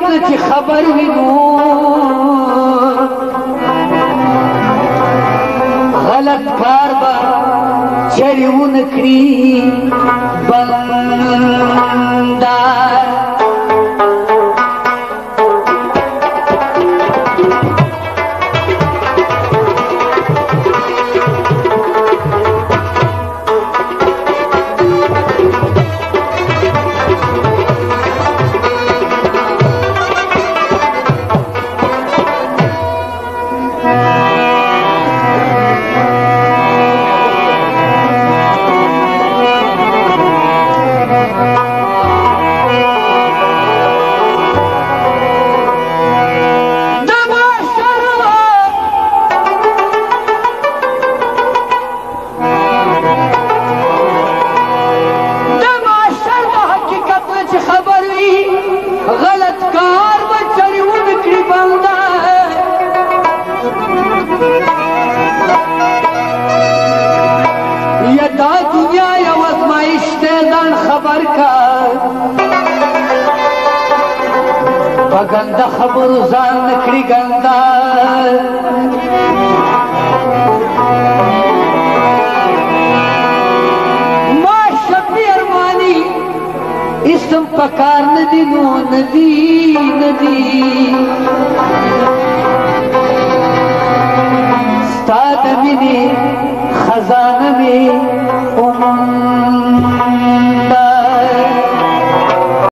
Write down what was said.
نه چې خبر وي نو غلط کار به چرې ونه کړي بنده گنده خبرو ځان نکړي ګنده ما شپې ارماني اسم پکار ندی نو ندی ستا د مینې خزانه مې